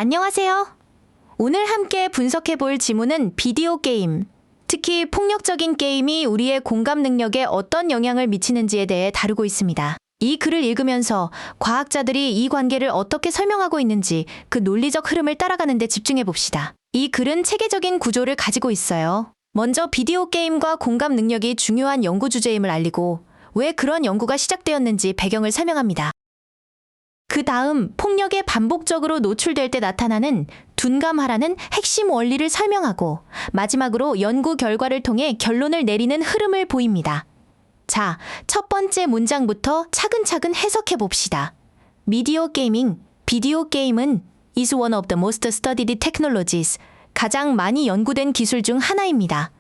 안녕하세요. 오늘 함께 분석해 볼 지문은 비디오 게임, 특히 폭력적인 게임이 우리의 공감 능력에 어떤 영향을 미치는지에 대해 다루고 있습니다. 이 글을 읽으면서 과학자들이 이 관계를 어떻게 설명하고 있는지 그 논리적 흐름을 따라가는 데 집중해 봅시다. 이 글은 체계적인 구조를 가지고 있어요. 먼저 비디오 게임과 공감 능력이 중요한 연구 주제임을 알리고 왜 그런 연구가 시작되었는지 배경을 설명합니다. 그 다음 폭력에 반복적으로 노출될 때 나타나는 둔감하라는 핵심 원리를 설명하고 마지막으로 연구 결과를 통해 결론을 내리는 흐름을 보입니다. 자, 첫 번째 문장부터 차근차근 해석해 봅시다. 미디어 게이밍, 비디오 게임은 is one of the most studied technologies, 가장 많이 연구된 기술 중 하나입니다.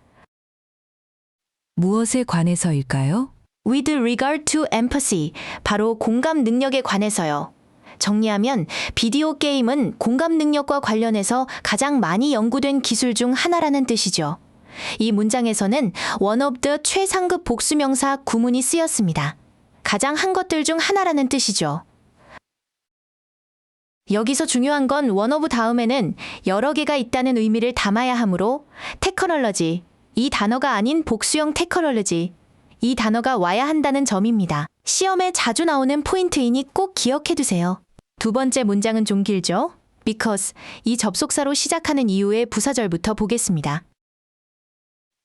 무엇에 관해서일까요? With regard to empathy, 바로 공감 능력에 관해서요. 정리하면 비디오 게임은 공감 능력과 관련해서 가장 많이 연구된 기술 중 하나라는 뜻이죠. 이 문장에서는 one of the 최상급 복수명사 구문이 쓰였습니다. 가장 한 것들 중 하나라는 뜻이죠. 여기서 중요한 건 one of 다음에는 여러 개가 있다는 의미를 담아야 하므로 테크놀로지, 이 단어가 아닌 복수형 테크놀로지, 이 단어가 와야 한다는 점입니다. 시험에 자주 나오는 포인트이니 꼭 기억해두세요. 두 번째 문장은 좀 길죠? Because, 이 접속사로 시작하는 이유의 부사절부터 보겠습니다.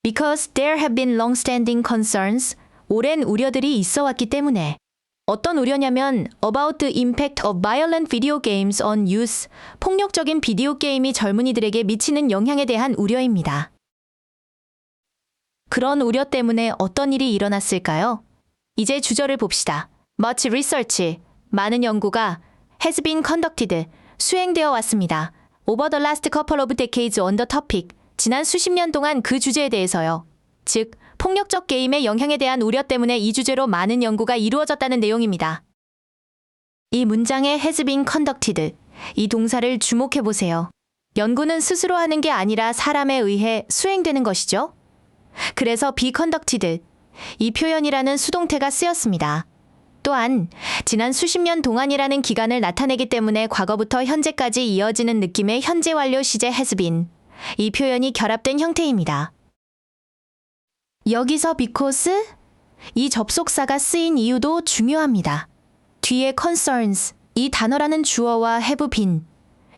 Because there have been long-standing concerns, 오랜 우려들이 있어 왔기 때문에. 어떤 우려냐면 about the impact of violent video games on youth, 폭력적인 비디오 게임이 젊은이들에게 미치는 영향에 대한 우려입니다. 그런 우려 때문에 어떤 일이 일어났을까요? 이제 주절을 봅시다. Much research, 많은 연구가 has been conducted, 수행되어 왔습니다. Over the last couple of decades on the topic, 지난 수십 년 동안 그 주제에 대해서요. 즉, 폭력적 게임의 영향에 대한 우려 때문에 이 주제로 많은 연구가 이루어졌다는 내용입니다. 이 문장의 has been conducted, 이 동사를 주목해 보세요. 연구는 스스로 하는 게 아니라 사람에 의해 수행되는 것이죠. 그래서 be conducted, 이 표현이라는 수동태가 쓰였습니다. 또한 지난 수십 년 동안이라는 기간을 나타내기 때문에 과거부터 현재까지 이어지는 느낌의 현재 완료 시제 has been, 이 표현이 결합된 형태입니다. 여기서 because, 이 접속사가 쓰인 이유도 중요합니다. 뒤에 concerns, 이 단어라는 주어와 have been,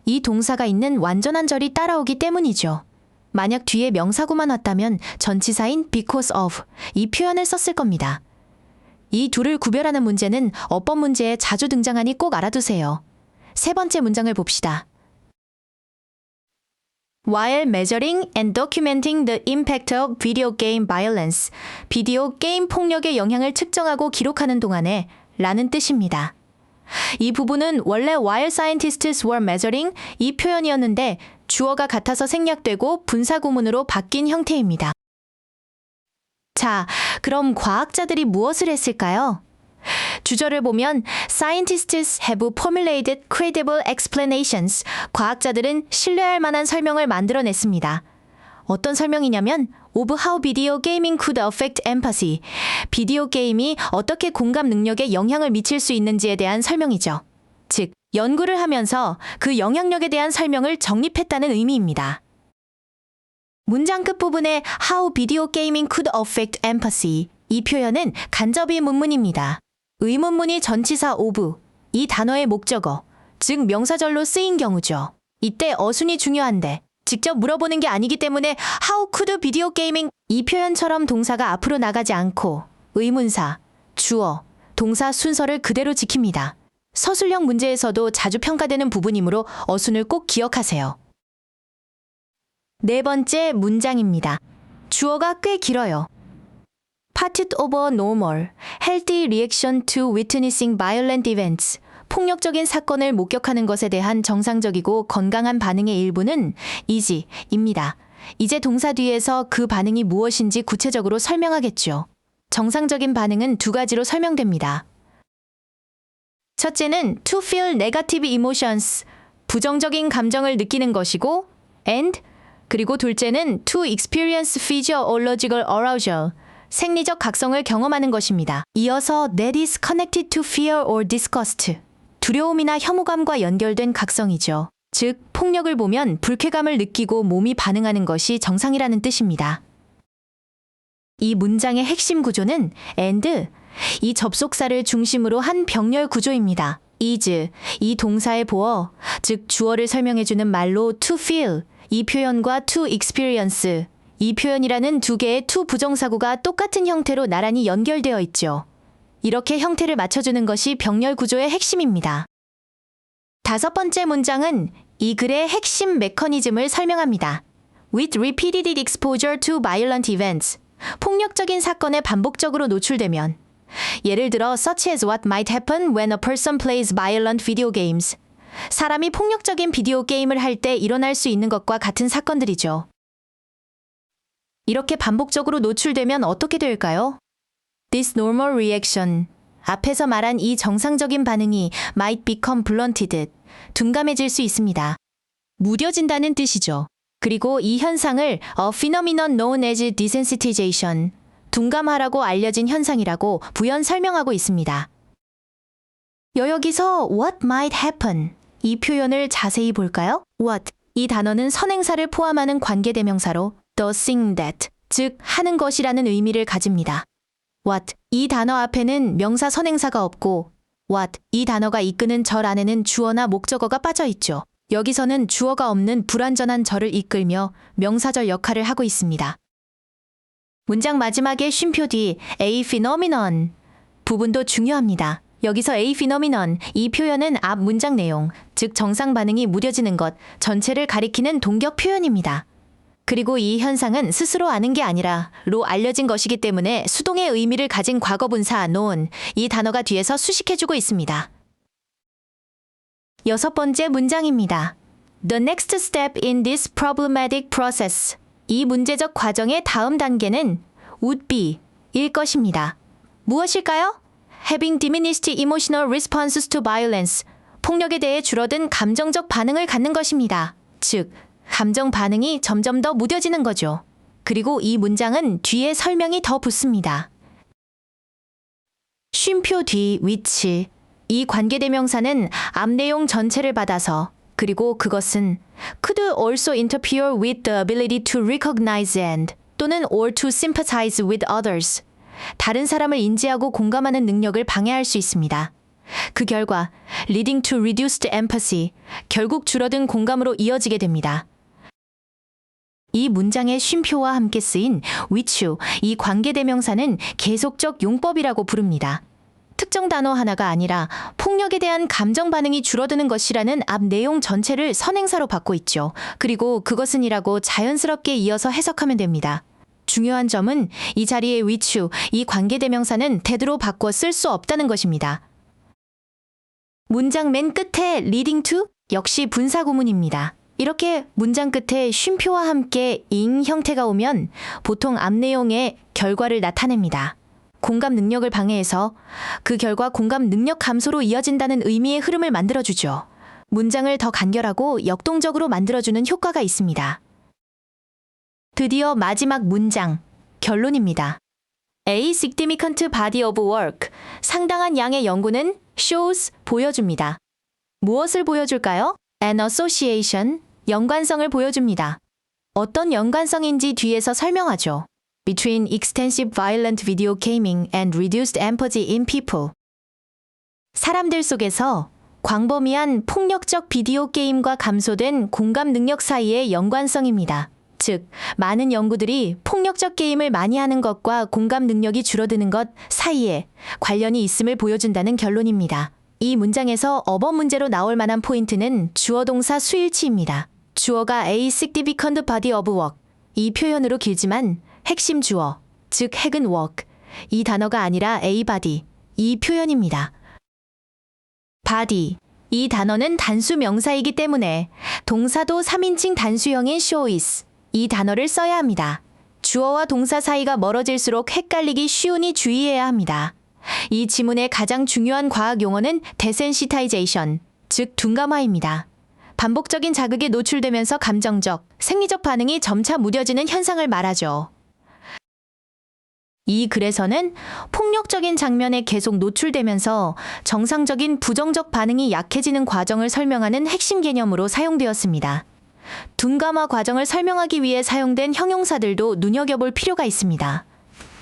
이 동사가 있는 완전한 절이 따라오기 때문이죠. 만약 뒤에 명사구만 왔다면 전치사인 because of, 이 표현을 썼을 겁니다. 이 둘을 구별하는 문제는 어법 문제에 자주 등장하니 꼭 알아두세요. 세 번째 문장을 봅시다. While measuring and documenting the impact of video game violence, 비디오 게임 폭력의 영향을 측정하고 기록하는 동안에 라는 뜻입니다. 이 부분은 원래 while scientists were measuring 이 표현이었는데 주어가 같아서 생략되고 분사구문으로 바뀐 형태입니다. 자, 그럼 과학자들이 무엇을 했을까요? 주절을 보면 Scientists have formulated credible explanations. 과학자들은 신뢰할 만한 설명을 만들어냈습니다. 어떤 설명이냐면 of how video gaming could affect empathy. 비디오 게임이 어떻게 공감 능력에 영향을 미칠 수 있는지에 대한 설명이죠. 즉, 연구를 하면서 그 영향력에 대한 설명을 정립했다는 의미입니다. 문장 끝부분에 how video gaming could affect empathy, 이 표현은 간접의 문문입니다. 의문문이 전치사 of, 이 단어의 목적어, 즉 명사절로 쓰인 경우죠. 이때 어순이 중요한데 직접 물어보는 게 아니기 때문에 how could video gaming, 이 표현처럼 동사가 앞으로 나가지 않고 의문사, 주어, 동사 순서를 그대로 지킵니다. 서술형 문제에서도 자주 평가되는 부분이므로 어순을 꼭 기억하세요. 네 번째 문장입니다. 주어가 꽤 길어요. Part of a normal, healthy reaction to witnessing violent events. 폭력적인 사건을 목격하는 것에 대한 정상적이고 건강한 반응의 일부는 is입니다. 이제 동사 뒤에서 그 반응이 무엇인지 구체적으로 설명하겠죠. 정상적인 반응은 두 가지로 설명됩니다. 첫째는 to feel negative emotions, 부정적인 감정을 느끼는 것이고 and, 그리고 둘째는 to experience physiological arousal, 생리적 각성을 경험하는 것입니다. 이어서 that is connected to fear or disgust, 두려움이나 혐오감과 연결된 각성이죠. 즉, 폭력을 보면 불쾌감을 느끼고 몸이 반응하는 것이 정상이라는 뜻입니다. 이 문장의 핵심 구조는 and, 이 접속사를 중심으로 한 병렬 구조입니다. is, 이 동사의 보어, 즉 주어를 설명해주는 말로 to feel, 이 표현과 to experience, 이 표현이라는 두 개의 to 부정사구가 똑같은 형태로 나란히 연결되어 있죠. 이렇게 형태를 맞춰주는 것이 병렬 구조의 핵심입니다. 다섯 번째 문장은 이 글의 핵심 메커니즘을 설명합니다. With repeated exposure to violent events, 폭력적인 사건에 반복적으로 노출되면, 예를 들어 such as what might happen when a person plays violent video games, 사람이 폭력적인 비디오 게임을 할 때 일어날 수 있는 것과 같은 사건들이죠. 이렇게 반복적으로 노출되면 어떻게 될까요? This normal reaction, 앞에서 말한 이 정상적인 반응이 might become blunted, 둔감해질 수 있습니다. 무뎌진다는 뜻이죠. 그리고 이 현상을 a phenomenon known as desensitization, 둔감하라고 알려진 현상이라고 부연 설명하고 있습니다. 여기서 what might happen, 이 표현을 자세히 볼까요? what, 이 단어는 선행사를 포함하는 관계대명사로 the thing that, 즉 하는 것이라는 의미를 가집니다. what, 이 단어 앞에는 명사 선행사가 없고 what, 이 단어가 이끄는 절 안에는 주어나 목적어가 빠져 있죠. 여기서는 주어가 없는 불완전한 절을 이끌며 명사절 역할을 하고 있습니다. 문장 마지막에 쉼표 뒤 a phenomenon 부분도 중요합니다. 여기서 a phenomenon, 이 표현은 앞 문장 내용, 즉 정상 반응이 무뎌지는 것 전체를 가리키는 동격 표현입니다. 그리고 이 현상은 스스로 아는 게 아니라 로 알려진 것이기 때문에 수동의 의미를 가진 과거분사 known, 이 단어가 뒤에서 수식해주고 있습니다. 여섯 번째 문장입니다. The next step in this problematic process, 이 문제적 과정의 다음 단계는 would be 일 것입니다. 무엇일까요? Having diminished emotional responses to violence, 폭력에 대해 줄어든 감정적 반응을 갖는 것입니다. 즉, 감정 반응이 점점 더 무뎌지는 거죠. 그리고 이 문장은 뒤에 설명이 더 붙습니다. 쉼표 뒤 which, 이 관계대명사는 앞 내용 전체를 받아서, 그리고 그것은 could also interfere with the ability to recognize and 또는 or to sympathize with others, 다른 사람을 인지하고 공감하는 능력을 방해할 수 있습니다. 그 결과 leading to reduced empathy, 결국 줄어든 공감으로 이어지게 됩니다. 이 문장의 쉼표와 함께 쓰인 which, 이 관계대명사는 계속적 용법이라고 부릅니다. 특정 단어 하나가 아니라 폭력에 대한 감정 반응이 줄어드는 것이라는 앞 내용 전체를 선행사로 받고 있죠. 그리고 그것은이라고 자연스럽게 이어서 해석하면 됩니다. 중요한 점은 이 자리의 which, 이 관계대명사는 대두로 바꿔 쓸 수 없다는 것입니다. 문장 맨 끝에 leading to 역시 분사구문입니다. 이렇게 문장 끝에 쉼표와 함께 ing 형태가 오면 보통 앞 내용의 결과를 나타냅니다. 공감 능력을 방해해서 그 결과 공감 능력 감소로 이어진다는 의미의 흐름을 만들어주죠. 문장을 더 간결하고 역동적으로 만들어주는 효과가 있습니다. 드디어 마지막 문장, 결론입니다. A significant body of work, 상당한 양의 연구는 shows, 보여줍니다. 무엇을 보여줄까요? An association, 연관성을 보여줍니다. 어떤 연관성인지 뒤에서 설명하죠. Between extensive violent video gaming and reduced empathy in people. 사람들 속에서 광범위한 폭력적 비디오 게임과 감소된 공감 능력 사이의 연관성입니다. 즉, 많은 연구들이 폭력적 게임을 많이 하는 것과 공감 능력이 줄어드는 것 사이에 관련이 있음을 보여준다는 결론입니다. 이 문장에서 어법 문제로 나올 만한 포인트는 주어 동사 수일치입니다. 주어가 a significant body of work, 이 표현으로 길지만 핵심 주어, 즉 핵은 work, 이 단어가 아니라 a body, 이 표현입니다. body, 이 단어는 단수 명사이기 때문에 동사도 3인칭 단수형인 shows, 이 단어를 써야 합니다. 주어와 동사 사이가 멀어질수록 헷갈리기 쉬우니 주의해야 합니다. 이 지문의 가장 중요한 과학 용어는 desensitization, 즉 둔감화입니다. 반복적인 자극에 노출되면서 감정적, 생리적 반응이 점차 무뎌지는 현상을 말하죠. 이 글에서는 폭력적인 장면에 계속 노출되면서 정상적인 부정적 반응이 약해지는 과정을 설명하는 핵심 개념으로 사용되었습니다. 둔감화 과정을 설명하기 위해 사용된 형용사들도 눈여겨볼 필요가 있습니다.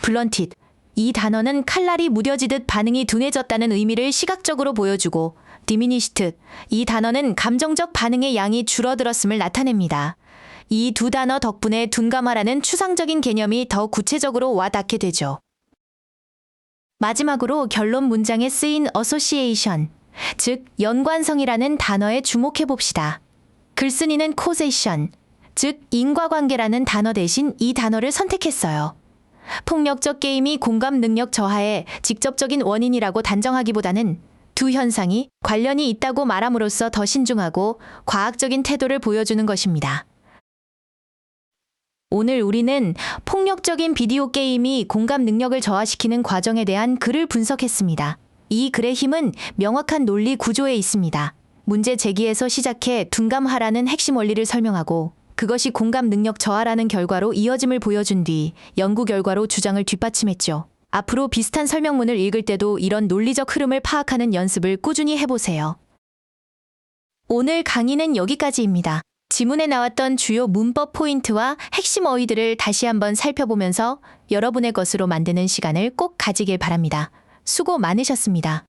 블런티드. 이 단어는 칼날이 무뎌지듯 반응이 둔해졌다는 의미를 시각적으로 보여주고, 디미니시트. 이 단어는 감정적 반응의 양이 줄어들었음을 나타냅니다. 이 두 단어 덕분에 둔감화라는 추상적인 개념이 더 구체적으로 와닿게 되죠. 마지막으로 결론 문장에 쓰인 association, 즉 연관성이라는 단어에 주목해 봅시다. 글쓴이는 causation, 즉 인과관계라는 단어 대신 이 단어를 선택했어요. 폭력적 게임이 공감 능력 저하의 직접적인 원인이라고 단정하기보다는 두 현상이 관련이 있다고 말함으로써 더 신중하고 과학적인 태도를 보여주는 것입니다. 오늘 우리는 폭력적인 비디오 게임이 공감 능력을 저하시키는 과정에 대한 글을 분석했습니다. 이 글의 힘은 명확한 논리 구조에 있습니다. 문제 제기에서 시작해 둔감하라는 핵심 원리를 설명하고, 그것이 공감 능력 저하라는 결과로 이어짐을 보여준 뒤 연구 결과로 주장을 뒷받침했죠. 앞으로 비슷한 설명문을 읽을 때도 이런 논리적 흐름을 파악하는 연습을 꾸준히 해보세요. 오늘 강의는 여기까지입니다. 지문에 나왔던 주요 문법 포인트와 핵심 어휘들을 다시 한번 살펴보면서 여러분의 것으로 만드는 시간을 꼭 가지길 바랍니다. 수고 많으셨습니다.